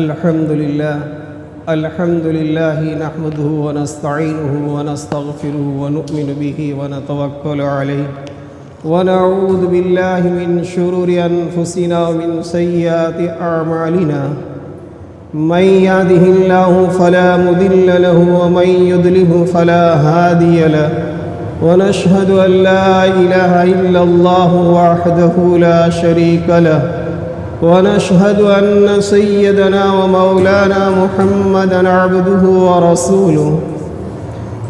الحمد لله نحمده ونستعينه ونستغفره ونؤمن به ونتوكل عليه ونعوذ بالله من شرور أنفسنا ومن سيئات أعمالنا من يهده الله فلا مضل له ومن يضلل فلا هادي له ونشهد أن لا إله إلا الله وحده لا شريك له ونشهد أن سيدنا ومولانا محمدًا عبده ورسوله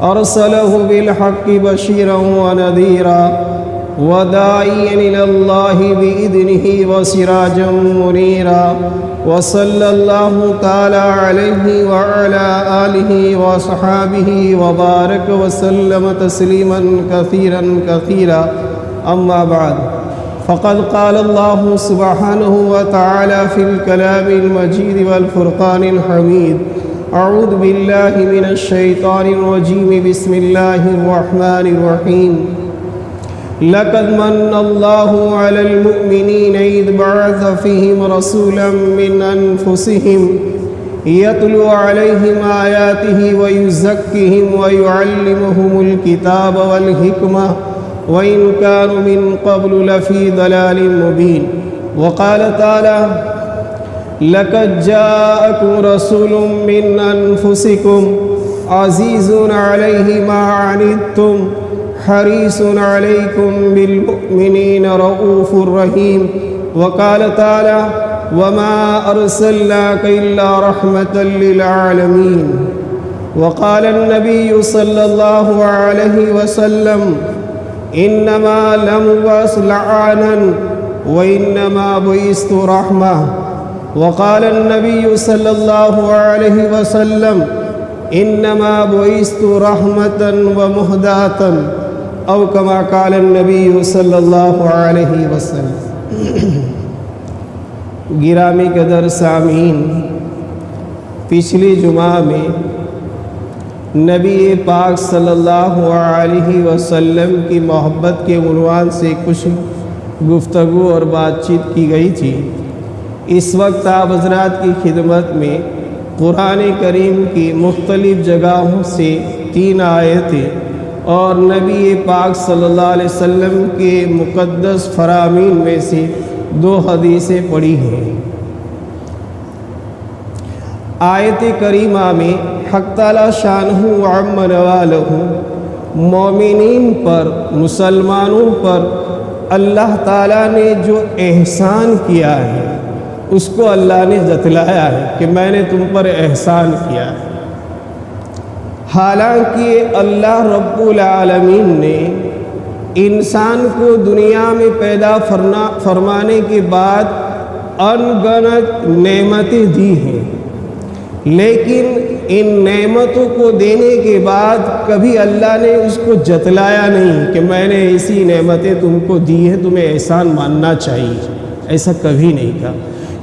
أرسله بالحق بشيرا ونذيرا وداعيا إلى الله بإذنه وسراجا منيرا وصلى الله تعالى عليه وعلى آله وصحابه وبارك وسلم تسليما كثيرا أما بعد فقد قال الله سبحانه وتعالى في الكلام المجيد والفرقان الحميد أعوذ بالله من الشيطان الرجيم بسم الله الرحمن الرحيم لقد من الله على المؤمنين إذ بعث فيهم رسولا من أنفسهم يتلو عليهم آياته ويزكيهم ويعلمهم الكتاب والحكمة وإن كانوا من قبل لفي ضلال مبين وقال تعالى لقد جاءكم رسول من أنفسكم عزيز عليه ما عنتم حريص عليكم بالمؤمنين رؤوف رحيم وقال تعالى وما أرسلناك إلا رحمة للعالمين وقال النبي صلى الله عليه وسلم إنما لم أبعث لعانا وإنما بعثت رحمة وقال النبي صلى الله عليه وسلم إنما بعثت رحمة ومهداة أو كما قال النبي صلى الله عليه وسلم گرامی قدر سامعین، پچھلی جمعہ میں نبی پاک صلی اللہ علیہ وسلم کی محبت کے عنوان سے کچھ گفتگو اور بات چیت کی گئی تھی۔ اس وقت آپ حضرات کی خدمت میں قرآن کریم کی مختلف جگہوں سے 3 آیتیں اور نبی پاک صلی اللہ علیہ وسلم کے مقدس فرامین میں سے 2 حدیثیں پڑھی ہیں۔ آیت کریمہ میں حق تعالی شانہ وعم نوالہ مومنین پر، مسلمانوں پر اللہ تعالیٰ نے جو احسان کیا ہے اس کو اللہ نے جتلایا ہے کہ میں نے تم پر احسان کیا ہے۔ حالانکہ اللہ رب العالمین نے انسان کو دنیا میں پیدا فرمانے کے بعد ان گنت نعمتیں دی ہیں، لیکن ان نعمتوں کو دینے کے بعد کبھی اللہ نے اس کو جتلایا نہیں کہ میں نے ایسی نعمتیں تم کو دی ہیں، تمہیں احسان ماننا چاہیے، ایسا کبھی نہیں کہا۔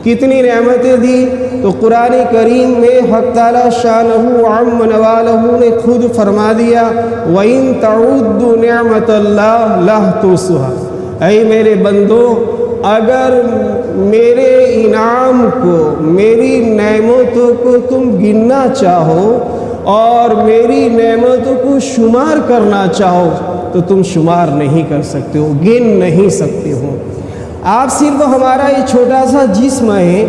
کتنی نعمتیں دی تو قرآن کریم میں حق تعالی شانہ وعم نوالہ نے خود فرما دیا وَإِن تَعُدُّوا نِعْمَةَ اللَّهِ لَا تُحْصُوهَا، اے میرے بندو، اگر میرے انعام کو، میری نعمتوں کو تم گننا چاہو اور میری نعمتوں کو شمار کرنا چاہو تو تم شمار نہیں کر سکتے ہو، گن نہیں سکتے ہو۔ آپ صرف ہمارا یہ چھوٹا سا جسم ہے،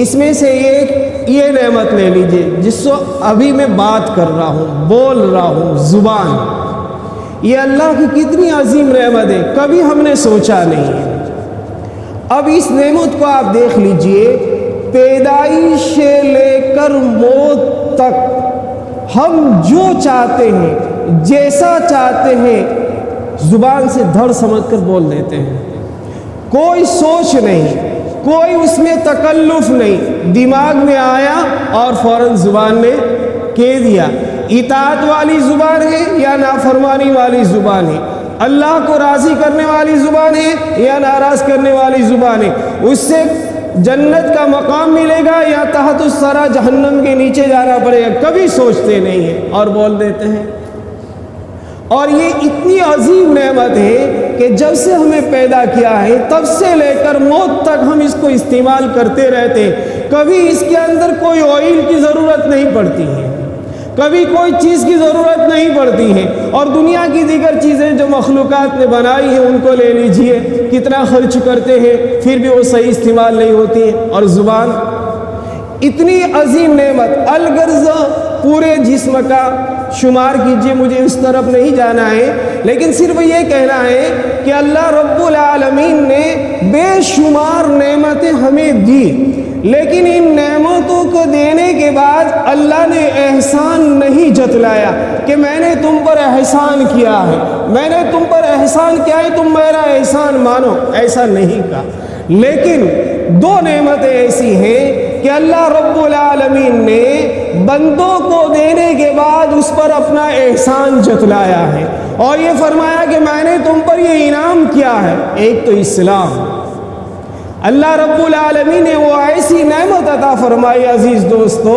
اس میں سے ایک یہ نعمت لے لیجئے جس سے ابھی میں بات کر رہا ہوں، بول رہا ہوں، زبان، یہ اللہ کی کتنی عظیم نعمت ہے، کبھی ہم نے سوچا نہیں ہے۔ اب اس نعمت کو آپ دیکھ لیجئے، پیدائش سے لے کر موت تک ہم جو چاہتے ہیں، جیسا چاہتے ہیں، زبان سے دھڑ سمجھ کر بول دیتے ہیں، کوئی سوچ نہیں، کوئی اس میں تکلف نہیں، دماغ میں آیا اور فوراً زبان نے کہہ دیا۔ اطاعت والی زبان ہے یا نافرمانی والی زبان ہے، اللہ کو راضی کرنے والی زبان ہے یا ناراض کرنے والی زبان ہے، اس سے جنت کا مقام ملے گا یا تحت الثری جہنم کے نیچے جانا پڑے گا، کبھی سوچتے نہیں ہیں اور بول دیتے ہیں۔ اور یہ اتنی عظیم نعمت ہے کہ جب سے ہمیں پیدا کیا ہے تب سے لے کر موت تک ہم اس کو استعمال کرتے رہتے ہیں۔ کبھی اس کے اندر کوئی آئل کی ضرورت نہیں پڑتی ہے، کبھی کوئی چیز کی ضرورت نہیں پڑتی ہے، اور دنیا کی دیگر چیزیں جو مخلوقات نے بنائی ہیں ان کو لے لیجئے، کتنا خرچ کرتے ہیں پھر بھی وہ صحیح استعمال نہیں ہوتی ہے۔ اور زبان اتنی عظیم نعمت، الغرض پورے جسم کا شمار کیجئے، مجھے اس طرف نہیں جانا ہے، لیکن صرف یہ کہنا ہے کہ اللہ رب العالمین نے بے شمار نعمتیں ہمیں دی، لیکن ان نعمتوں کو دینے کے بعد اللہ نے احسان نہیں جتلایا کہ میں نے تم پر احسان کیا ہے، میں نے تم پر احسان کیا ہے، تم میرا احسان مانو، ایسا نہیں کہا۔ لیکن دو نعمتیں ایسی ہیں کہ اللہ رب العالمین نے بندوں کو دینے کے بعد اس پر اپنا احسان جتلایا ہے، اور یہ فرمایا کہ میں نے تم پر یہ انعام کیا ہے۔ ایک تو اسلام، اللہ رب العالمین نے وہ ایسی نعمت عطا فرمائی عزیز دوستو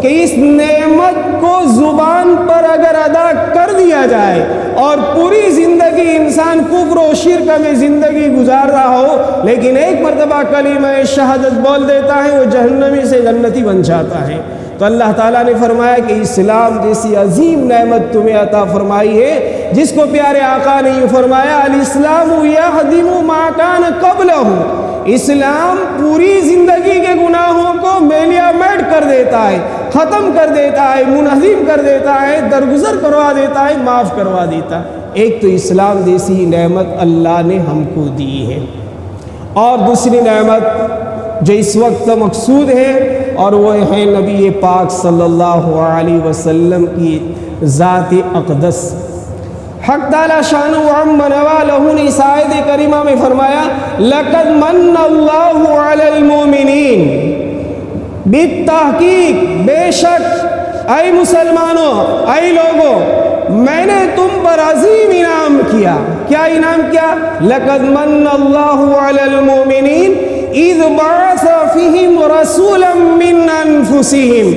کہ اس نعمت کو زبان پر اگر ادا کر دیا جائے اور پوری زندگی انسان کفر و شرک میں زندگی گزار رہا ہو، لیکن ایک مرتبہ کلمہ شہادت بول دیتا ہے، وہ جہنمی سے جنتی بن جاتا ہے۔ تو اللہ تعالیٰ نے فرمایا کہ اسلام جیسی عظیم نعمت تمہیں عطا فرمائی ہے، جس کو پیارے آقا نے یہ فرمایا الاسلام یہدم ما کان قبلہ، اسلام پوری زندگی کے گناہوں کو میلیامائٹ کر دیتا ہے، ختم کر دیتا ہے، منہدم کر دیتا ہے، درگزر کروا دیتا ہے، معاف کروا دیتا ہے۔ ایک تو اسلام جیسی نعمت اللہ نے ہم کو دی ہے، اور دوسری نعمت جو اس وقت مقصود ہے، اور وہ ہے نبی پاک صلی اللہ علیہ وسلم کی ذات اقدس۔ حق تعالی شانہ وعم نوالہ نے اس آیت کریمہ میں فرمایا لَقَدْ مَنَّ اللَّهُ عَلَى الْمُؤْمِنِينَ، بالتحقیق بے شک اے مسلمانوں، اے لوگوں، میں نے تم پر عظیم انعام کیا۔ کیا انعام کیا؟ لَقَدْ مَنَّ اللَّهُ عَلَى الْمُؤْمِنِينَ اِذْ بَعَثَ فِيهِمْ رَسُولًا مِّنْ أَنفُسِهِمْ،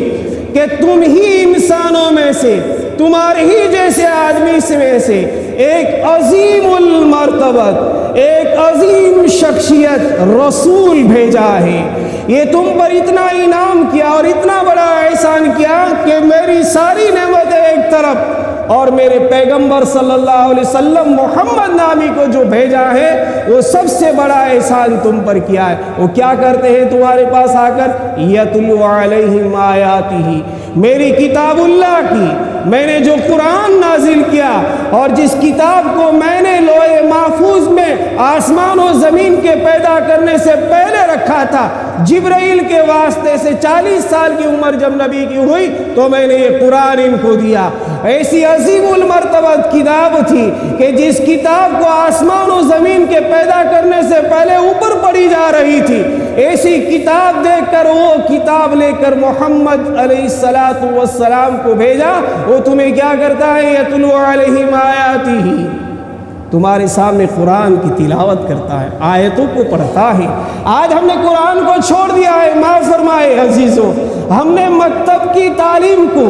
کہ تم ہی انسانوں میں سے، تمہارے ہی جیسے آدمی میں سے ایک عظیم المرتبت، ایک عظیم شخصیت رسول بھیجا ہے۔ یہ تم پر اتنا انعام کیا اور اتنا بڑا احسان کیا کہ میری ساری نعمتیں ایک طرف اور میرے پیغمبر صلی اللہ علیہ وسلم محمد نامی کو جو بھیجا ہے وہ سب سے بڑا احسان تم پر کیا ہے۔ وہ کیا کرتے ہیں تمہارے پاس آ کر؟ یتلو علیہم آیاتہ، میری کتاب اللہ کی، میں نے جو قرآن نازل کیا اور جس کتاب کو میں نے لوح محفوظ میں آسمان و زمین کے پیدا کرنے سے پہلے رکھا تھا، جبرائیل کے واسطے سے 40 سال کی عمر جب نبی کی ہوئی تو میں نے یہ قرآن ان کو دیا۔ ایسی عظیم المرتبہ کتاب تھی کہ جس کتاب کو آسمان و زمین کے پیدا کرنے سے پہلے اوپر پڑھی جا رہی تھی، ایسی کتاب دیکھ کر وہ کتاب لے کر محمد علیہ السلام کو بھیجا۔ وہ تمہیں کیا کرتا ہے؟ یتلو علیہم آیاتہ، تمہارے سامنے قرآن کی تلاوت کرتا ہے، آیتوں کو پڑھتا ہے۔ آج ہم نے قرآن کو چھوڑ دیا ہے، معاف فرمائے عزیزوں، ہم نے مکتب کی تعلیم کو،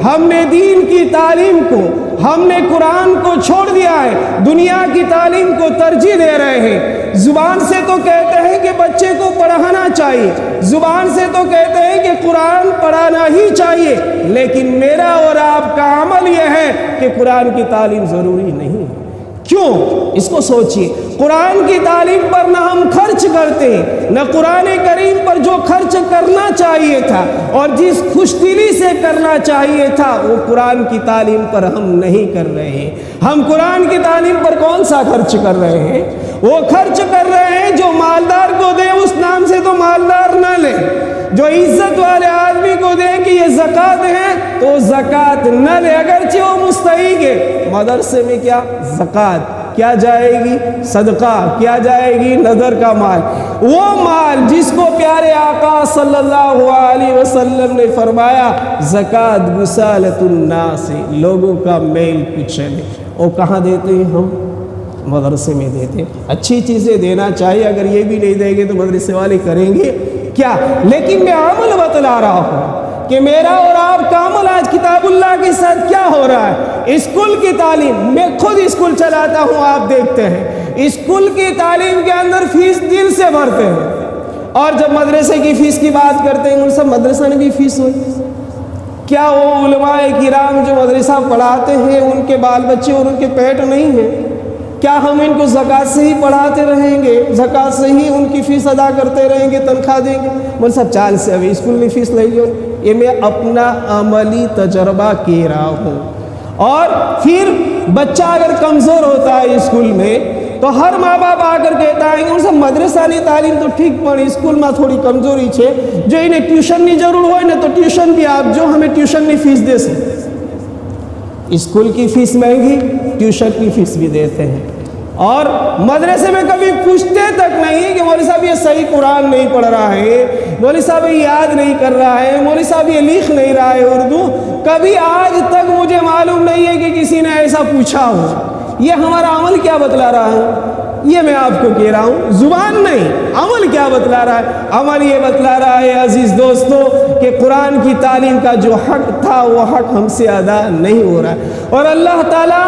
ہم نے دین کی تعلیم کو، ہم نے قرآن کو چھوڑ دیا ہے، دنیا کی تعلیم کو ترجیح دے رہے ہیں۔ زبان سے تو کہتے ہیں کہ بچے کو پڑھانا چاہیے، زبان سے تو کہتے ہیں کہ قرآن پڑھانا ہی چاہیے، لیکن میرا اور آپ کا عمل یہ ہے کہ قرآن کی تعلیم ضروری نہیں ہے۔ کیوں؟ اس کو سوچئے، قرآن کی تعلیم پر نہ ہم خرچ کرتے ہیں، نہ قرآن کریم پر جو خرچ کرنا چاہیے تھا اور جس خوش دلی سے کرنا چاہیے تھا وہ قرآن کی تعلیم پر ہم نہیں کر رہے ہیں۔ ہم قرآن کی تعلیم پر کون سا خرچ کر رہے ہیں؟ وہ خرچ کر رہے ہیں جو مالدار کو دیں اس نام سے تو مالدار نہ لیں، جو عزت والے آدمی کو دیں کہ یہ زکوٰۃ ہے تو زکوٰۃ نہ لے، اگرچہ وہ مستحق ہے۔ مدرسے میں کیا؟ زکوٰۃ کیا جائے گی؟ صدقہ کیا جائے گی؟ نذر کا مال، وہ مال جس کو پیارے آقا صلی اللہ علیہ وسلم نے فرمایا زکوٰۃ گسالۃ الناس، لوگوں کا میل کچلے، وہ کہاں دیتے ہیں؟ ہم مدرسے میں دیتے ہیں۔ اچھی چیزیں دینا چاہیے، اگر یہ بھی نہیں دیں گے تو مدرسے والے کریں گے کیا؟ لیکن میں عمل بتلا رہا ہوں کہ میرا اور آپ کا عمل آج کتاب اللہ کے ساتھ کیا ہو رہا ہے۔ اسکول کی تعلیم، میں خود اسکول چلاتا ہوں، آپ دیکھتے ہیں اسکول کی تعلیم کے اندر فیس دل سے بھرتے ہیں، اور جب مدرسے کی فیس کی بات کرتے ہیں، ان سب مدرسہ نے بھی فیس ہوئی، کیا وہ علماء کرام جو مدرسہ پڑھاتے ہیں ان کے بال بچے اور ان کے پیٹ نہیں ہیں؟ کیا ہم ان کو زکوٰۃ سے ہی پڑھاتے رہیں گے، زکوٰۃ سے ہی ان کی فیس ادا کرتے رہیں گے، تنخواہ دیں گے؟ مول صاحب چال سے ابھی اسکول میں فیس لے لیو، یہ میں اپنا عملی تجربہ کہہ رہا ہوں۔ اور پھر بچہ اگر کمزور ہوتا ہے اسکول میں تو ہر ماں باپ آ کر کہتا ہے کہ ان سے مدرسانی تعلیم تو ٹھیک پڑھی، اسکول میں تھوڑی کمزوری چھے، جو انہیں ٹیوشن نہیں ضرور ہوئے نا تو ٹیوشن بھی آپ جو ہمیں ٹیوشن نہیں فیس دے سکتے، اسکول کی فیس مہنگی، ٹیوشن کی فیس بھی دیتے ہیں۔ اور مدرسے میں کبھی پوچھتے تک نہیں کہ مولوی صاحب یہ صحیح قرآن نہیں پڑھ رہا ہے، مولوی صاحب یہ یاد نہیں کر رہا ہے، مولوی صاحب یہ لکھ نہیں رہا ہے اردو، کبھی آج تک مجھے معلوم نہیں ہے کہ کسی نے ایسا پوچھا ہو۔ یہ ہمارا عمل کیا بتلا رہا ہے؟ یہ میں آپ کو کہہ رہا ہوں، زبان نہیں، عمل کیا بتلا رہا ہے؟ عمل یہ بتلا رہا ہے عزیز دوستو کہ قرآن کی تعلیم کا جو حق تھا وہ حق ہم سے ادا نہیں ہو رہا ہے۔ اور اللہ تعالیٰ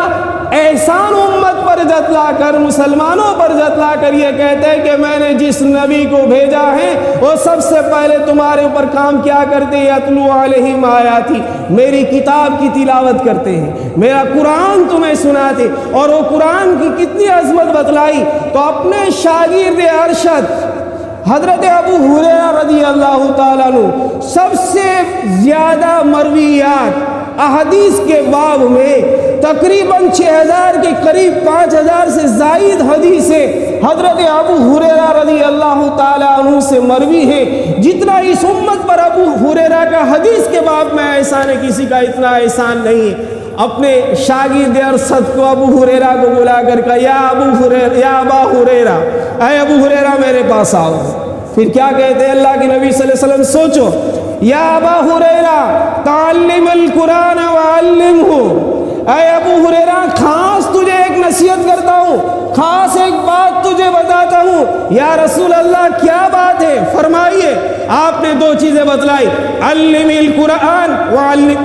احسان امت پر جتلا کر، مسلمانوں پر جتلا کر یہ کہتے ہیں کہ میں نے جس نبی کو بھیجا ہے وہ سب سے پہلے تمہارے اوپر کام کیا کرتے ہیں، یتلو علیہم آیاتی، میری کتاب کی تلاوت کرتے ہیں، میرا قرآن تمہیں سناتے۔ اور وہ قرآن کی کتنی عظمت بتلائی تو اپنے شاگرد ارشد حضرت ابو ہریرہ رضی اللہ تعالیٰ عنہ سب سے زیادہ مرویات احادیث کے باب میں تقریباً 6000 کے قریب 5000 سے زائد حدیثیں حضرت ابو ہریرہ رضی اللہ تعالیٰ عنہ سے مروی ہیں۔ جتنا اس امت پر ابو ہریرہ کا حدیث کے باب میں احسان ہے، کسی کا اتنا احسان نہیں ہے۔ اپنے شاگرد ارشد کو ابو ہریرہ کو بلا کر کہا، یا ابا ہریرہ، اے ابو ہریرہ میرے پاس آؤ۔ پھر کیا کہتے ہیں اللہ کے نبی صلی اللہ علیہ وسلم؟ سوچو، یا ابا ہریرہ تعلم القرآن وعلمہ، اے ابو ہریرہ خاص تجھے ایک نصیحت کرتا ہوں، خاص ایک بات تجھے بتاتا ہوں۔ یا رسول اللہ کیا بات ہے؟ فرمائیے۔ آپ نے 2 چیزیں بتلائی، علم القرآن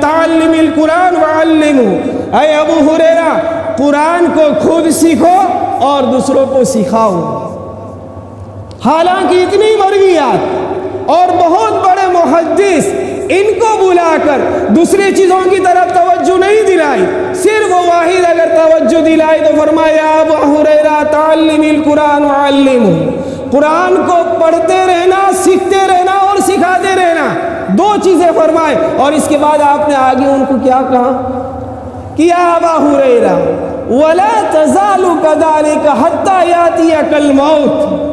تعلم القرآن وعلمہ، اے ابو ہریرہ قرآن کو خود سیکھو اور دوسروں کو سکھاؤ۔ حالانکہ اتنی مرویات اور بہت بڑے محدث ان کو بلا کر دوسری چیزوں کی طرف توجہ نہیں دلائی، صرف واحد اگر توجہ دلائی تو فرمایا ابو ہریرہ تعلم القرآن وعلمہ، قرآن کو پڑھتے رہنا، سیکھتے رہنا اور سکھاتے رہنا، 2 چیزیں فرمائے۔ اور اس کے بعد آپ نے آگے ان کو کیا کہا کہ یا ابا ہریرہ ولا تزال كذلك حتى يأتيك الموت،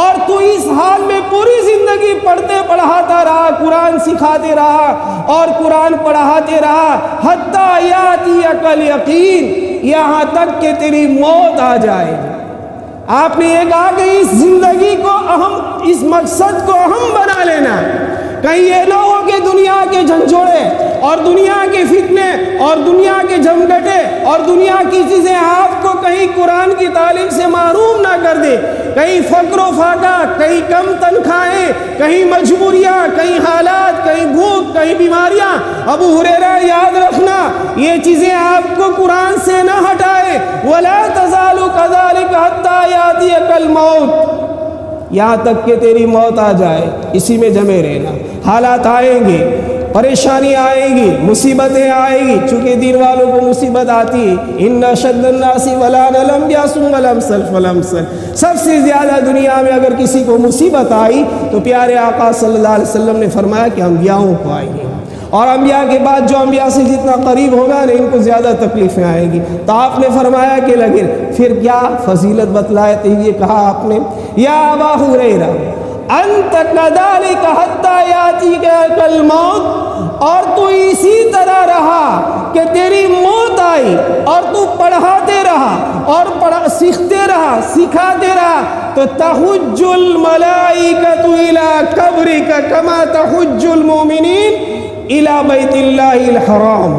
اور تو اس حال میں پوری زندگی پڑھتے پڑھاتا رہا، قرآن سکھاتے رہا اور قرآن پڑھاتے رہا، حتی یاتیک الیقین، یہاں تک کہ تیری موت آ جائے۔ آپ نے یہ کہا کہ اس زندگی کو اہم، اس مقصد کو اہم بنا لینا، کہیں یہ نہ ہو کہ دنیا کے جھنجھوڑے اور دنیا کے فتنے اور دنیا کے جھمگٹے اور دنیا کی چیزیں آپ کو کہیں قرآن کی تعلیم سے محروم نہ کر دے، کہیں فقر و فاقہ، کہیں کم تنخواہیں، کہیں مجبوریاں، کہیں حالات، کہیں بھوک، کہیں بیماریاں۔ ابو ہریرہ یاد رکھنا یہ چیزیں آپ کو قرآن سے نہ ہٹائے، وَلَا تَزَالُ كَذَلِكَ حَتَّى يَأْتِيَكَ الْمَوْتُ، یہاں تک کہ تیری موت آ جائے، اسی میں جمے رہنا۔ حالات آئیں گے، پریشانی آئیں گی، مصیبتیں آئیں گی، چونکہ دین والوں کو مصیبت آتی ہے۔ ان اشد الناس بلاء الانبیاء ثم الامثل فالامثل، سب سے زیادہ دنیا میں اگر کسی کو مصیبت آئی تو پیارے آقا صلی اللہ علیہ وسلم نے فرمایا کہ انبیاؤں کو آئیں گے، اور انبیاء کے بعد جو انبیاء سے جتنا قریب ہوگا نا ان کو زیادہ تکلیفیں آئیں گی۔ تو آپ نے فرمایا کہ لگے، پھر کیا فضیلت بتلائے تو یہ کہا آپ نے، یا ابا ہریرہ انت کذالک حتی یاتیک الموت، اور تو اسی طرح رہا کہ تیری موت آئی اور تو پڑھاتے رہا اور سیکھتے رہا، سکھاتے رہا، تو تحج الملائکۃ الی قبرک کما تحج المؤمنین الی بیت اللہ الحرام۔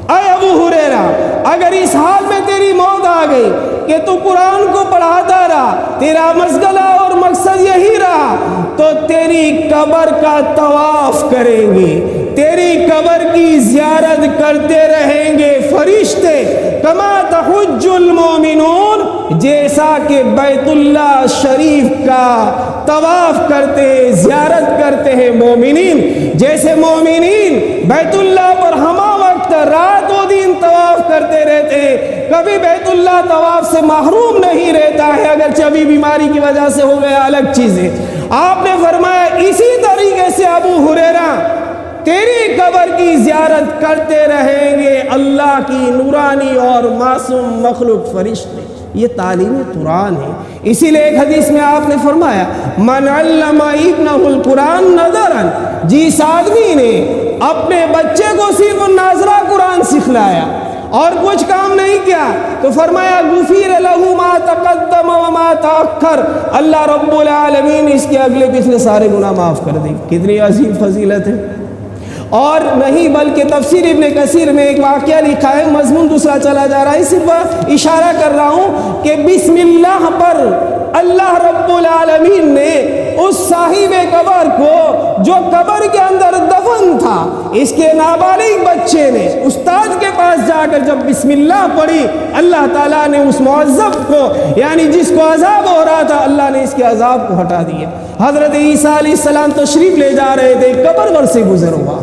اے ابو ہریرہ اگر اس حال میں تیری موت آ گئی کہ تو قرآن کو پڑھاتا رہا، تیرا مشغلہ اور مقصد یہی رہا، تو تیری قبر کا طواف کریں گے، تیری قبر کی زیارت کرتے رہیں گے فرشتے، کما تحج المؤمنون، جیسا کہ بیت اللہ شریف کا طواف کرتے ہیں، زیارت کرتے ہیں مومنین، جیسے مومنین بیت اللہ پر ہمہ وقت رات و دن طواف کرتے رہتے ہیں، کبھی بیت اللہ طواف سے محروم نہیں رہتا ہے، اگرچہ ابھی بیماری کی وجہ سے ہو گیا الگ چیز ہے۔ آپ نے فرمایا اسی طریقے سے ابو ہریرہ تیری قبر کی زیارت کرتے رہیں گے اللہ کی نورانی اور معصوم مخلوق فرشتے۔ یہ تعلیم قرآن ہے۔ اسی لئے ایک حدیث میں آپ نے فرمایا من علم ابنہ القرآن نظرا، جس آدمی نے اپنے بچے کو صرف ناظرہ قرآن سکھلایا اور کچھ کام نہیں کیا تو فرمایا غفر لہ ما تقدم وما تأخر، اللہ رب العالمین اس کے اگلے پچھلے سارے گناہ معاف کر دیں۔ کتنی عظیم فضیلت ہے۔ اور نہیں بلکہ تفسیر ابن کثیر میں ایک واقعہ لکھا ہے، مضمون دوسرا چلا جا رہا ہے، صرف اشارہ کر رہا ہوں کہ بسم اللہ پر اللہ رب العالمین نے اس صاحب قبر کو جو قبر کے اندر دفن تھا، اس کے نابالغ بچے نے استاد کے پاس جا کر جب بسم اللہ پڑھی، اللہ تعالیٰ نے اس معذب کو، یعنی جس کو عذاب ہو رہا تھا، اللہ نے اس کے عذاب کو ہٹا دیا۔ حضرت عیسیٰ علیہ السلام تشریف لے جا رہے تھے، قبر پر سے گزر ہوا،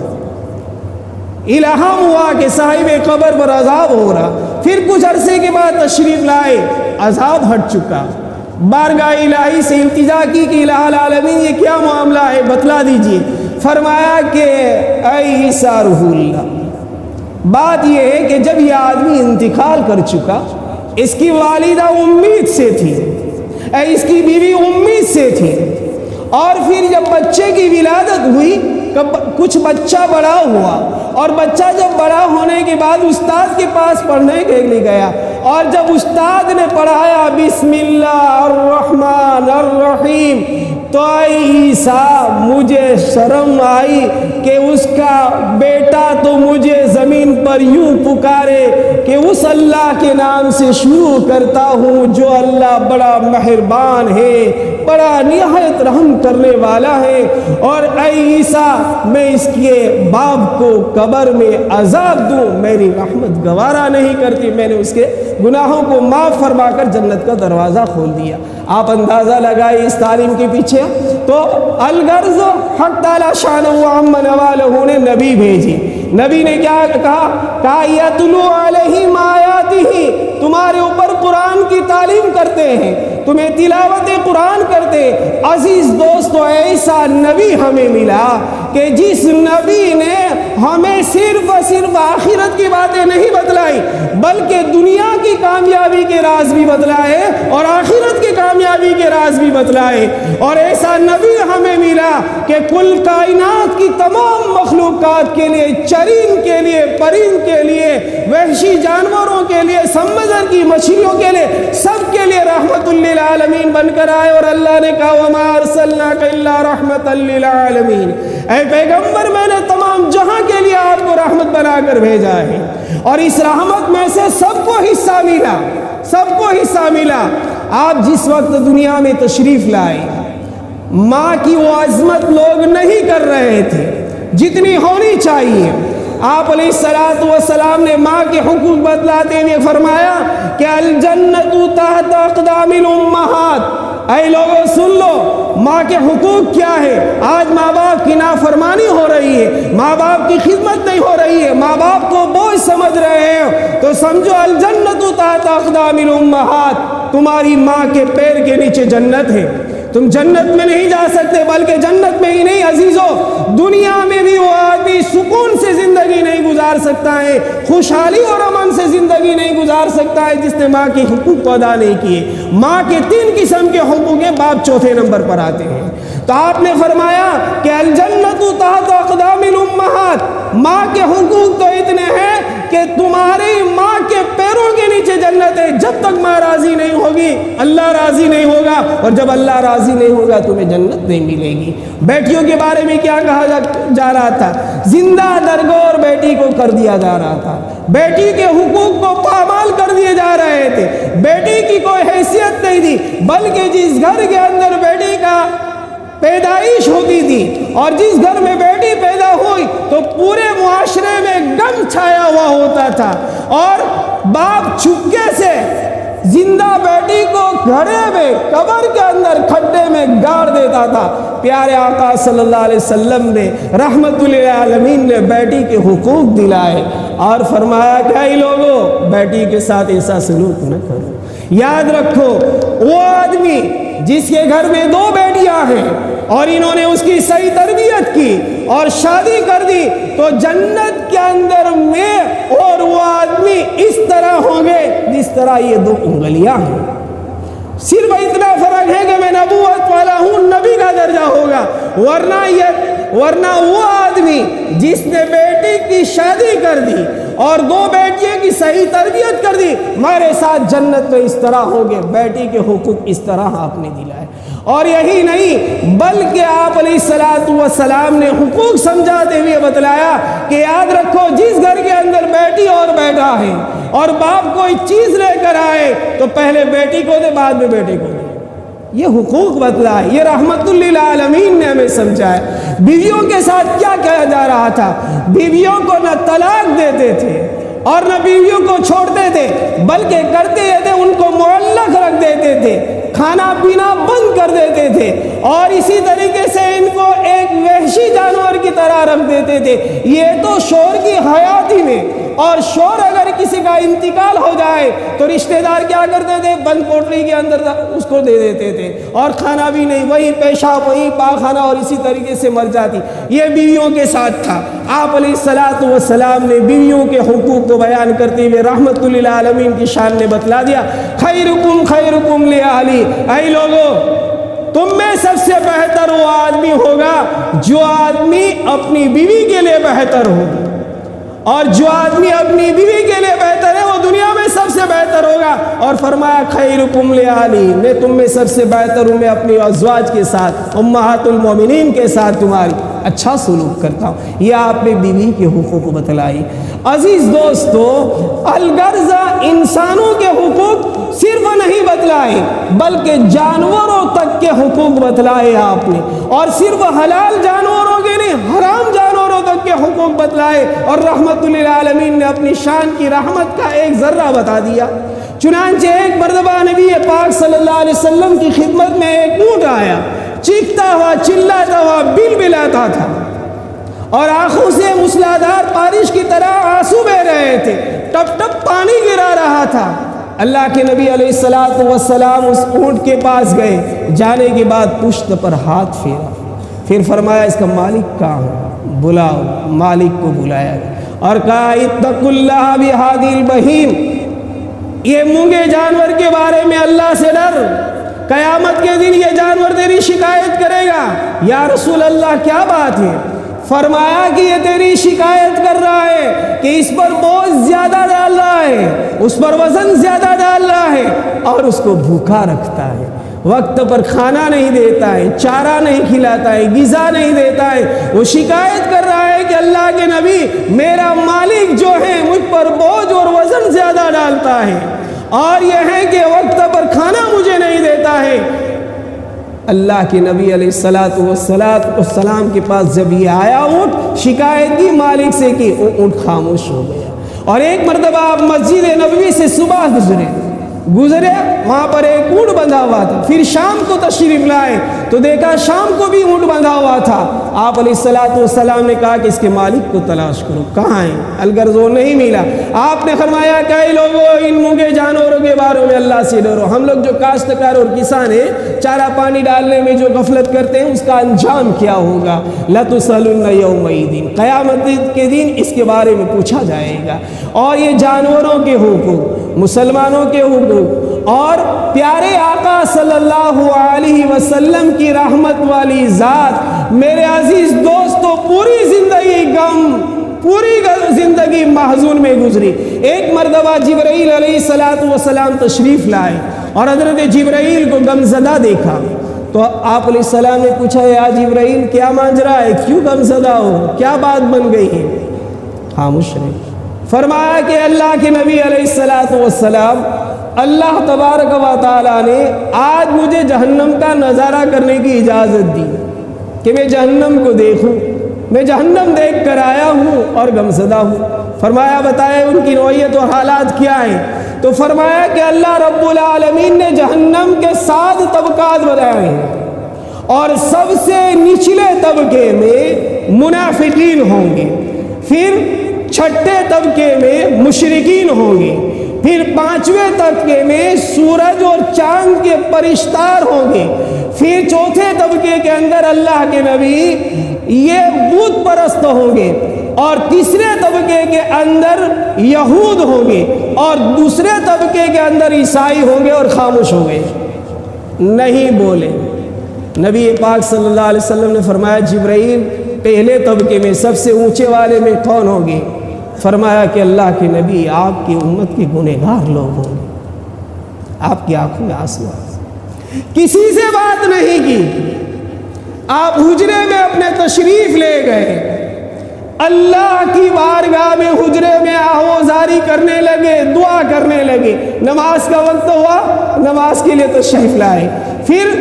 الہام ہوا کہ صاحب قبر پر عذاب ہو رہا، پھر کچھ عرصے کے بعد تشریف لائے، عذاب ہٹ چکا، بارگاہ الہی سے التجا کی کہ الہ العالمین یہ کیا معاملہ ہے بتلا دیجئے۔ فرمایا کہ اے عیسیٰ روح اللہ، بات یہ ہے کہ جب یہ آدمی انتقال کر چکا، اس کی والدہ امید سے تھی، اس کی بیوی امید سے تھی، اور پھر جب بچے کی ولادت ہوئی، کچھ بچہ بڑا ہوا، اور بچہ جب بڑا ہونے کے بعد استاد کے پاس پڑھنے کے لیے گیا، اور جب استاد نے پڑھایا بسم اللہ الرحمن الرحیم، تو اے عیسیٰ مجھے شرم آئی کہ اس کا بیٹا تو مجھے زمین پر یوں پکارے کہ اس اللہ کے نام سے شروع کرتا ہوں جو اللہ بڑا مہربان ہے، بڑا نہایت رحم کرنے والا ہے، اور اے عیسیٰ میں اس کے باپ کو قبر میں عذاب دوں، میری رحمت گوارا نہیں کرتی۔ میں نے اس کے گناہوں کو معاف فرما کر جنت کا دروازہ کھول دیا۔ آپ اندازہ لگائے اس تعلیم کے پیچھے تو الغرض حق تعالی شانہ و عم نوالہ نے نبی بھیجی۔ نبی نے کیا کہا یتلو علیہم آیاتہ، تمہارے اوپر قرآن کی تعلیم کرتے ہیں، تمہیں تلاوت قرآن کرتے۔ عزیز دوستو، ایسا نبی ہمیں ملا کہ جس نبی نے ہمیں صرف آخرت کی باتیں نہیں بتلائی بلکہ دنیا کی کامیابی کے راز بھی بتلائے اور آخرت کی کامیابی کے راز بھی بتلائے۔ اور ایسا نبی ہمیں ملا کہ کل کائنات کی تمام مخلوقات کے لیے، چرند کے لیے، پرند کے لیے، وحشی جانوروں کے لیے، سمندر کی مچھلیوں کے لیے، سب کے لیے رحمت للعالمین بن کر آئے۔ اور اللہ نے کہا وما ارسلناک الا رحمت للعالمین، اے پیغمبر میں نے تمام جہاں کے لیے آپ کو رحمت بنا کر بھیجا ہے۔ اور اس رحمت میں سے سب کو حصہ ملا، سب کو حصہ ملا۔ آپ جس وقت دنیا میں تشریف لائے، ماں کی وہ عظمت لوگ نہیں کر رہے تھے جتنی ہونی چاہیے۔ آپ علیہ السلام نے ماں کے حقوق بتلاتے ہوئے فرمایا کہ الجنت تحت اقدام الامہات، اے لوگوں سن لو ماں کے حقوق کیا ہے۔ آج ماں باپ کی نافرمانی ہو رہی ہے، ماں باپ کی خدمت نہیں ہو رہی ہے، ماں باپ کو بوجھ سمجھ رہے ہیں، تو سمجھو الجنت تحت اقدام الامہات، تمہاری ماں کے پیر کے نیچے جنت ہے۔ تم جنت میں نہیں جا سکتے، بلکہ جنت میں ہی نہیں عزیزو، دنیا میں بھی وہ آدمی سکون سے زندگی نہیں گزار سکتا ہے، خوشحالی اور امن سے زندگی نہیں گزار سکتا ہے جس نے ماں کے حقوق کو ادا نہیں کیے۔ ماں کے 3 قسم کے حقوق ہیں، باپ چوتھے نمبر پر آتے ہیں۔ تو آپ نے فرمایا کہ الجنت تحت اقدام الامہات، ماں کے حقوق تو اتنے ہیں کہ تمہاری ماں کے پیروں کے نیچے جنت ہے۔ جب تک ماں راضی نہیں ہوگی اللہ راضی نہیں ہوگا، اور جب اللہ راضی نہیں ہوگا تمہیں جنت نہیں ملے گی۔ بیٹیوں کے بارے میں کیا کہا جا رہا تھا؟ زندہ درگور بیٹی کو کر دیا جا رہا تھا، بیٹی کے حقوق کو پامال کر دیے جا رہے تھے، بیٹی کی کوئی حیثیت نہیں تھی، بلکہ جس گھر کے اندر بیٹی کا پیدائش ہوتی تھی اور جس گھر میں بیٹی پیدا ہوئی تو پورے معاشرے میں غم چھایا ہوا ہوتا تھا، اور باپ چپکے سے زندہ بیٹی کو گھڑے میں قبر کے اندر کھڈے میں گاڑ دیتا تھا۔ پیارے آقا صلی اللہ علیہ وسلم نے رحمت للعالمین نے بیٹی کے حقوق دلائے اور فرمایا کہ اے لوگو بیٹی کے ساتھ ایسا سلوک نہ کرو۔ یاد رکھو وہ آدمی جس کے گھر میں 2 بیٹیاں ہیں اور انہوں نے اس کی صحیح تربیت کی اور شادی کر دی تو جنت کے اندر میں اور وہ آدمی اس طرح ہوں گے جس طرح یہ 2 انگلیاں ہیں۔ صرف اتنا فرق ہے کہ میں نبوت والا ہوں، نبی کا درجہ ہوگا، ورنہ وہ آدمی جس نے بیٹی کی شادی کر دی اور 2 بیٹیوں کی صحیح تربیت کر دی ہمارے ساتھ جنت میں اس طرح ہوں گے۔ بیٹی کے حقوق اس طرح آپ نے دلائے، اور یہی نہیں بلکہ آپ علیہ السلام نے حقوق سمجھاتے ہوئے بتلایا کہ یاد رکھو جس گھر کے اندر بیٹی اور بیٹا ہے اور باپ کوئی چیز لے کر آئے تو پہلے بیٹی کو دے بعد میں بیٹے کو دے۔ یہ حقوق بتلائے، یہ رحمت للعالمین نے ہمیں سمجھایا۔ بیویوں کے ساتھ کیا کیا جا رہا تھا؟ بیویوں کو نہ طلاق دیتے تھے اور نہ بیویوں کو چھوڑتے تھے، بلکہ کرتے یہ تھے ان کو معلق رکھ دیتے تھے، کھانا پینا بند کر دیتے تھے اور اسی طریقے سے ان کو ایک وحشی جانور کی طرح رکھ دیتے تھے۔ یہ تو شوہر کی حیاتی میں، اور شوہر اگر کسی کا انتقال ہو جائے تو رشتہ دار کیا کرتے تھے؟ بند کوٹری کے اندر اس کو دے دیتے تھے اور کھانا بھی نہیں، وہی پیشاب وہی پاخانہ اور اسی طریقے سے مر جاتی۔ یہ بیویوں کے ساتھ تھا۔ آپ علیہ السلام نے بیویوں کے حقوق کو بیان کرتے ہوئے رحمت للعالمین کی شان نے بتلا دیا، خیرکم خیرکم لأہلی، اے لوگو تم میں سب سے بہتر وہ آدمی ہوگا جو آدمی اپنی بیوی کے لیے بہتر ہوگا، اور جو آدمی اپنی بیوی کے لیے بہتر ہے وہ دنیا میں سب سے بہتر ہوگا۔ اور فرمایا خیرکم لأہلی، میں تم میں سب سے بہتر ہوں، میں اپنی ازواج کے ساتھ امہات المومنین کے ساتھ تمہاری اچھا سلوک کرتا ہوں۔ یہ آپ نے بیوی کے حقوق بتلائی۔ عزیز دوستو، الغرض انسانوں کے حقوق صرف نہیں بتلائے بلکہ جانوروں تک کے حقوق بتلائے آپ نے، اور صرف حلال جانوروں کے نہیں حرام جانوروں تک کے حقوق بتلائے، اور رحمت للعالمین نے اپنی شان کی رحمت کا ایک ذرہ بتا دیا۔ چنانچہ ایک مرتبہ نبی پاک صلی اللہ علیہ وسلم کی خدمت میں ایک اونٹ آیا، چیختا ہوا چلاتا ہوا بلبلاتا تھا اور آنکھوں سے موسلادھار بارش کی طرح آنسو بہہ رہے تھے، ٹپ ٹپ پانی گرا رہا تھا۔ اللہ کے نبی علیہ السلام اس اونٹ کے پاس گئے، جانے کے بعد پشت پر ہاتھ پھیرا، پھر فرمایا اس کا مالک کہاں ہے؟ بلاؤ۔ مالک کو بلایا اور کہا اتقوا اللہ بہذہ البہیم، یہ مونگے جانور کے بارے میں اللہ سے ڈر، قیامت کے دن یہ جانور تیری شکایت کرے گا۔ یا رسول اللہ کیا بات ہے؟ فرمایا کہ یہ تیری شکایت کر رہا ہے کہ اس پر بوجھ زیادہ ڈال رہا ہے، اس پر وزن زیادہ ڈال رہا ہے اور اس کو بھوکا رکھتا ہے، وقت پر کھانا نہیں دیتا ہے، چارہ نہیں کھلاتا ہے، غذا نہیں دیتا ہے۔ وہ شکایت کر رہا ہے کہ اللہ کے نبی میرا مالک جو ہے مجھ پر بوجھ اور وزن زیادہ ڈالتا ہے، اور یہ ہے کہ وقت پر کھانا مجھے نہیں دیتا ہے۔ اللہ کے نبی علیہ السلام کے پاس جب یہ آیا اونٹ، شکایت کی مالک سے کی، وہ اونٹ خاموش ہو گیا۔ اور ایک مرتبہ آپ مسجد نبوی سے صبح گزرے، وہاں پر ایک اونٹ بندھا ہوا تھا، پھر شام کو تشریف لائے تو دیکھا شام کو بھی اونٹ بندھا ہوا تھا۔ آپ علیہ السلام نے کہا کہ اس کے مالک کو تلاش کرو، کہاں ہے؟ الغرض وہ نہیں ملا۔ آپ نے فرمایا کہ اے لوگو ان مونگے جانوروں کے بارے میں اللہ سے ڈرو۔ ہم لوگ جو کاشتکار اور کسان ہیں، چارہ پانی ڈالنے میں جو غفلت کرتے ہیں اس کا انجام کیا ہوگا؟ لَتُسْأَلُنَّ يَوْمَئِذٍ، قیامت کے دن اس کے بارے میں پوچھا جائے گا۔ اور یہ جانوروں کے حقوق، مسلمانوں کے حقوق اور پیارے آقا صلی اللہ علیہ وسلم کی رحمت والی ذات، میرے عزیز دوستو پوری زندگی محزون میں گزری۔ ایک مرتبہ جبرائیل علیہ السلام تشریف لائے اور حضرت جبرائیل کو غمزدہ دیکھا تو آپ علیہ السلام نے پوچھا یا جبرائیل کیا ماجرا ہے، کیوں غمزدہ ہو، کیا بات بن گئی ہے؟ خاموش رہے۔ فرمایا کہ اللہ کے نبی علیہ السلام، اللہ تبارک و تعالیٰ نے آج مجھے جہنم کا نظارہ کرنے کی اجازت دی کہ میں جہنم کو دیکھوں، میں جہنم دیکھ کر آیا ہوں اور غمزدہ ہوں۔ فرمایا بتائے ان کی نوعیت اور حالات کیا ہیں؟ تو فرمایا کہ اللہ رب العالمین نے جہنم کے 7 طبقات بنائے ہیں، اور سب سے نچلے طبقے میں منافقین ہوں گے، پھر 6ٹھے طبقے میں مشرکین ہوں گے، پھر 5ویں طبقے میں سورج اور چاند کے پرستار ہوں گے، پھر 4تھے طبقے کے اندر اللہ کے نبی یہ بت پرست ہوں گے، اور 3رے طبقے کے اندر یہود ہوں گے، اور 2سرے طبقے کے اندر عیسائی ہوں گے اور خاموش ہوں گے، نہیں بولے۔ نبی پاک صلی اللہ علیہ وسلم نے فرمایا جبرائیل پہلے طبقے میں سب سے اونچے والے میں کون ہوں گے؟ فرمایا کہ اللہ کے نبی آپ کی امت کے گنہگار لوگ ہوں گے۔ آپ کی آنکھوں میں آنسو آئے، کسی سے بات نہیں کی، آپ حجرے میں اپنے تشریف لے گئے، اللہ کی بارگاہ میں حجرے میں آہوازاری کرنے لگے، دعا کرنے لگے، نماز کا وقت ہوا، نماز کے لیے تشریف لائے، پھر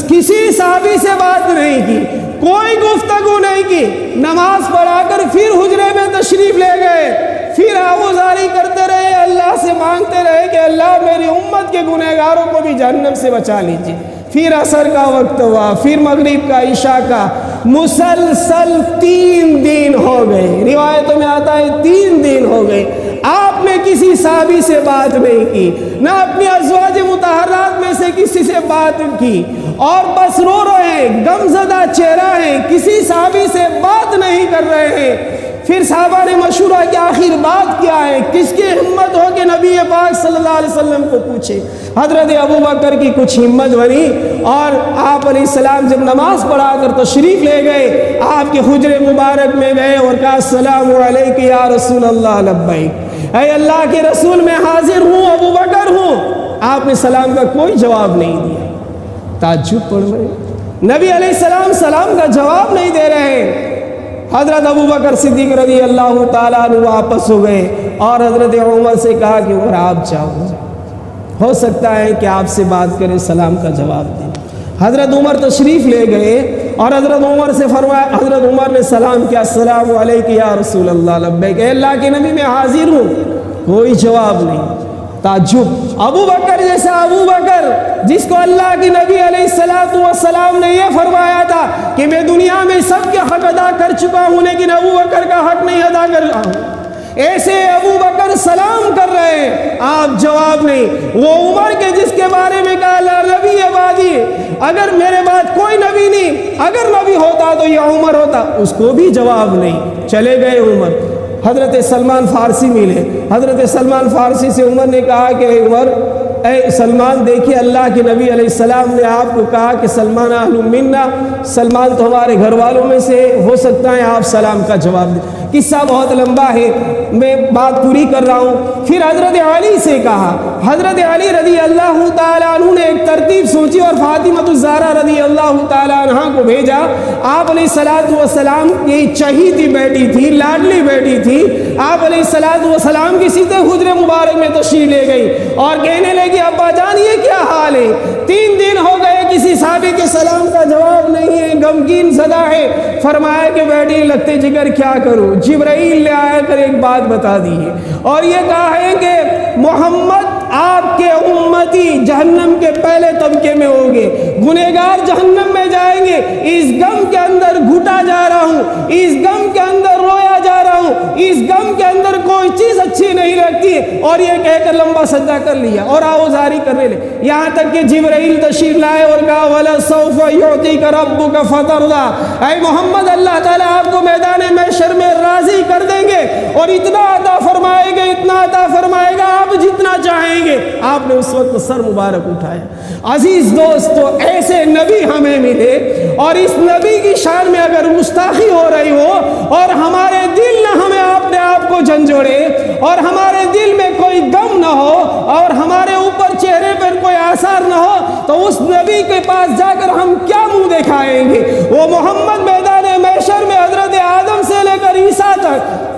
کسی صحابی سے بات نہیں کی، کوئی گفتگو نہیں کی، نماز پڑھا کر پھر حجرے میں تشریف لے گئے، پھر آہوازاری کرتے رہے، اللہ سے مانگتے رہے کہ اللہ میری امت کے گنہگاروں کو بھی جہنم سے بچا لیجیے۔ پھر عصر کا وقت ہوا، پھر مغرب کا، عشاء کا، مسلسل 3 دن ہو گئے، روایتوں میں آتا ہے 3 دن ہو گئے، آپ نے کسی صحابی سے بات نہیں کی، نہ اپنی ازواج مطہرات میں سے کسی سے بات کی، اور بس رو رہے ہیں، غم زدہ چہرہ ہیں، کسی صحابی سے بات نہیں کر رہے ہیں۔ پھر صحابہ نے مشورہ کیا آخر بات کیا ہے، کس کی ہمت ہو کہ نبی پاک صلی اللہ علیہ وسلم کو پوچھے؟ حضرت ابو بکر کی کچھ ہمت بنی، اور آپ علیہ السلام جب نماز پڑھا کر تشریف لے گئے، آپ کے حجر مبارک میں گئے اور کہا السلام علیک یا رسول اللہ لبیک، اے اللہ کے رسول میں حاضر ہوں، ابو بکر ہوں۔ آپ نے سلام کا کوئی جواب نہیں دیا، تعجب پڑھ رہے، نبی علیہ السلام سلام کا جواب نہیں دے رہے۔ حضرت ابو بکر صدیق رضی اللہ تعالیٰ عنہ واپس ہو گئے اور حضرت عمر سے کہا کہ عمر آپ جاؤ، ہو سکتا ہے کہ آپ سے بات کریں، سلام کا جواب دیں۔ حضرت عمر تشریف لے گئے اور حضرت عمر سے فرمایا، حضرت عمر نے سلام کیا، السلام علیک یا رسول اللہ لبیک، اے اللہ کے نبی میں حاضر ہوں، کوئی جواب نہیں۔ تعجب، ابو بکر جیسا ابو بکر جس کو اللہ کے نبی علیہ السلام نے یہ فرمایا تھا کہ میں دنیا میں سب کے حق ادا کر چکا ہوں لیکن ابو بکر کا حق نہیں ادا کر رہا ہوں، ایسے ابو بکر سلام کر رہے ہیں، آپ جواب نہیں۔ وہ عمر کے جس کے بارے میں کہا اللہ نبی عبادی، اگر میرے بعد کوئی نبی نہیں، اگر نبی ہوتا تو یہ عمر ہوتا، اس کو بھی جواب نہیں، چلے گئے عمر۔ حضرت سلمان فارسی ملے، حضرت سلمان فارسی سے عمر نے کہا کہ اے عمر، اے سلمان دیکھیے اللہ کے نبی علیہ السلام نے آپ کو کہا کہ سلمان اہل منا، سلمان تو ہمارے گھر والوں میں سے، ہو سکتا ہے آپ سلام کا جواب دیں۔ قصہ بہت لمبا ہے، میں بات پوری کر رہا ہوں۔ پھر حضرت علی سے کہا، حضرت علی رضی اللہ تعالیٰ عنہ نے ایک ترتیب سوچی اور فاطمہ الزہرا رضی اللہ تعالیٰ عنہ کو بھیجا۔ آپ علیہ السلام کی چہیتی بیٹی تھی، لاڈلی بیٹی تھی، آپ علیہ السلام کی سیدھے حجر مبارک میں تشریف لے گئی اور کہنے لگی ابا جان یہ کیا حال ہے، 3 دن ہو گئے کسی صحابی کے سلام کا جواب نہیں ہے، غمگین زدہ ہے۔ فرمایا کہ بیٹی لگتے جگر کیا کروں، جبرائیل لے آیا کر ایک بات بتا دی ہے اور یہ کہا ہے کہ محمد آپ کے امتی جہنم کے پہلے طبقے میں ہوں گے، گنہگار جہنم میں جائیں گے، اس غم کے اندر گھٹا جا رہا ہوں، اس غم کے اندر رویا جا رہا ہوں، اس غم کے اندر کوئی چیز اچھی نہیں لگتی، اور یہ کہہ کر لمبا سجدہ کر لیا اور آوازاری کرنے لے، یہاں تک کہ جبرائیل تشریف لائے اور کہا وَلَسَوْفَ يُعْطِيكَ رَبُّكَ فَتَرْضَىٰ، اے محمد اللہ تعالیٰ آپ کو میدان محشر میں راضی کر دیں گے اور اتنا عطا فرمائے گا، اتنا عطا فرمائے گا آپ جتنا چاہیں گے۔ آپ نے اس وقت سر مبارک اٹھایا۔ عزیز دوستو، ایسے نبی ہمیں ملے اور اس نبی کی شان میں اگر گستاخی ہو رہی ہو اور ہمارے دل نہ ہمیں اپنے آپ کو جھنجھوڑے اور ہمارے دل میں کوئی غم نہ ہو اور ہمارے اوپر چہرے پر کوئی آثار نہ ہو تو اس نبی کے پاس جا کر ہم کیا منہ دکھائیں گے؟ وہ محمد میدان محشر میں حضرت آدم سے لے کر عیسیٰ تک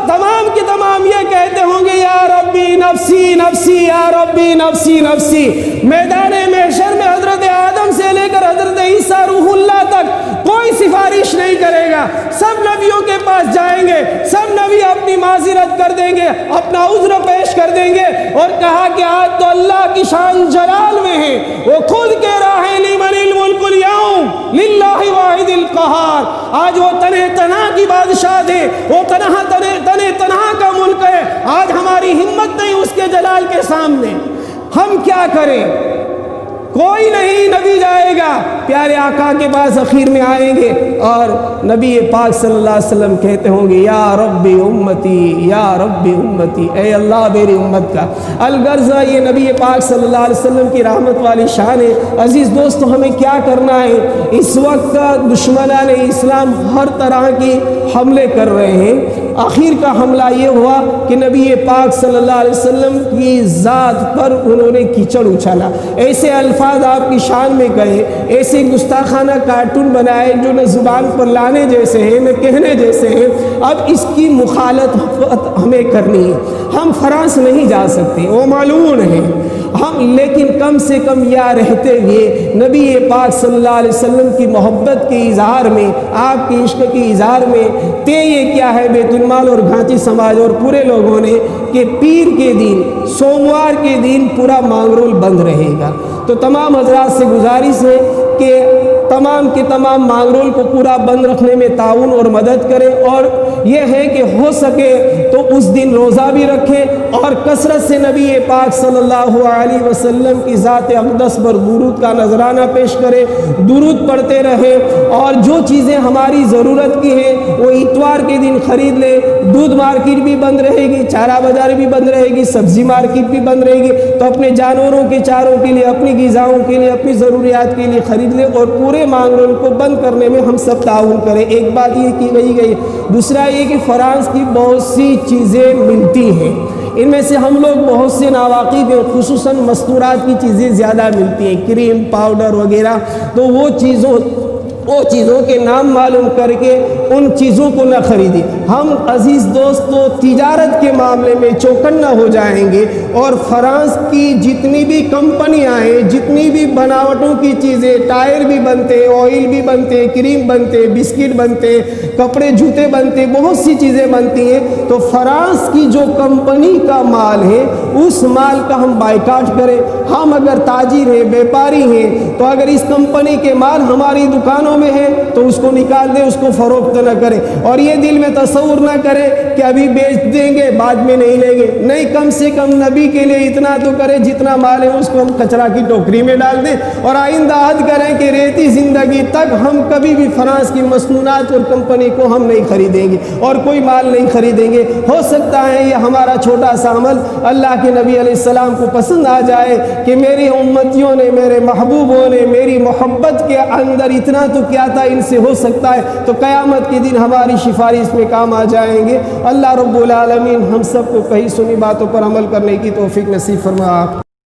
تمام کے تمام یہ کہتے ہوں گے یا ربی نفسی نفسی، یا ربی نفسی نفسی۔ میدان محشر میں حضرت آدم سے لے کر حضرت عیسیٰ روح اللہ تک کوئی سفارش نہیں کرے گا. سب نبیوں کے پاس جائیں گے, سب نبی اپنی معذرت کر دیں گے, اپنا عذر پیش کر دیں گے, اور کہا کہ آج تو اللہ کی شان جلال میں ہے. وہ خود کہہ رہا ہے لمن الملک اليوم للہ واحد القہار. آج وہ تنہ تنہا کی بادشاہ ہے, وہ تنہا کا ملک ہے. آج ہماری ہمت نہیں اس کے جلال کے سامنے. ہم کیا کریں؟ کوئی نہیں, نبی جائے گا, پیارے آقا کے پاس اخیر میں آئیں گے اور نبی پاک صلی اللہ علیہ وسلم کہتے ہوں گے یا رب امتی یا رب امتی, اے اللہ میری امت کا. الغرض یہ نبی پاک صلی اللہ علیہ وسلم کی رحمت والی شان ہے. عزیز دوستو, ہمیں کیا کرنا ہے؟ اس وقت دشمنان اسلام ہر طرح کی حملے کر رہے ہیں. آخر کا حملہ یہ ہوا کہ نبی پاک صلی اللہ علیہ وسلم کی ذات پر انہوں نے کیچڑ اچھالا, ایسے الفاظ آپ کی شان میں کہے, ایسے گستاخانہ کارٹون بنائے جو نہ زبان پر لانے جیسے ہیں نہ کہنے جیسے ہیں. اب اس کی مخالفت ہمیں کرنی ہے. ہم فرانس نہیں جا سکتے, وہ معلوم ہے ہم, لیکن کم سے کم یا رہتے ہوئے نبی پاک صلی اللہ علیہ وسلم کی محبت کے اظہار میں, آپ کے عشق کے اظہار میں یہ کیا ہے, بیت المال اور گھانچی سماج اور پورے لوگوں نے کہ پیر کے دن, سوموار کے دن پورا مانگرول بند رہے گا. تو تمام حضرات سے گزارش ہے کہ تمام کے تمام مانگرول کو پورا بند رکھنے میں تعاون اور مدد کریں, اور یہ ہے کہ ہو سکے تو اس دن روزہ بھی رکھیں اور کثرت سے نبی پاک صلی اللہ علیہ وسلم کی ذات اقدس پر درود کا نذرانہ پیش کریں, درود پڑھتے رہیں. اور جو چیزیں ہماری ضرورت کی ہیں وہ اتوار کے دن خرید لیں. دودھ مارکیٹ بھی بند رہے گی, چارہ بازار بھی بند رہے گی, سبزی مارکیٹ بھی بند رہے گی, تو اپنے جانوروں کے چاروں کے لیے, اپنی غذاؤں کے لیے, اپنی ضروریات کے لیے خرید لیں اور پورے مانگرول کو بند کرنے میں ہم سب تعاون کریں. ایک بات یہ کی گئی. دوسرا یہ کہ فرانس کی بہت سی چیزیں ملتی ہیں, ان میں سے ہم لوگ بہت سے ناواقف ہیں, خصوصاً مستورات کی چیزیں زیادہ ملتی ہیں, کریم پاؤڈر وغیرہ. تو وہ چیزوں کے نام معلوم کر کے ان چیزوں کو نہ خریدیں. ہم عزیز دوستو تجارت کے معاملے میں چوکنا ہو جائیں گے, اور فرانس کی جتنی بھی کمپنیاں ہیں, جتنی بھی بناوٹوں کی چیزیں, ٹائر بھی بنتے, آئل بھی بنتے, کریم بنتے, بسکٹ بنتے, کپڑے جوتے بنتے, بہت سی چیزیں بنتی ہیں. تو فرانس کی جو کمپنی کا مال ہے اس مال کا ہم بائیکاٹ کریں. ہم اگر تاجر ہیں, بیپاری ہیں, تو اگر اس کمپنی کے مال ہماری دکانوں میں ہے تو اس کو نکال دیں, اس کو فروخت نہ کریں. اور یہ دل میں تصور نہ کریں کہ ابھی بیچ دیں گے بعد میں نہیں لیں گے. نہیں, کم سے کم نبی کے لیے اتنا تو کریں, جتنا مال ہے اس کو ہم کچرا کی ٹوکری میں ڈال دیں, اور آئندہ عہد کریں کہ ریتی زندگی تک ہم کبھی بھی فرانس کی مصنوعات اور کمپنی کو ہم نہیں خریدیں گے اور کوئی مال نہیں خریدیں گے. ہو سکتا ہے یہ ہمارا چھوٹا سا عمل اللہ کے نبی علیہ السلام کو پسند آ جائے کہ میری امتیوں نے, میرے محبوبوں نے میری محبت کے اندر اتنا تو کیا تھا, ان سے ہو سکتا ہے تو قیامت کے دن ہماری سفارش میں کام آ جائیں گے. اللہ رب العالمین ہم سب کو کہی سنی باتوں پر عمل کرنے کی توفیق نصیب فرما.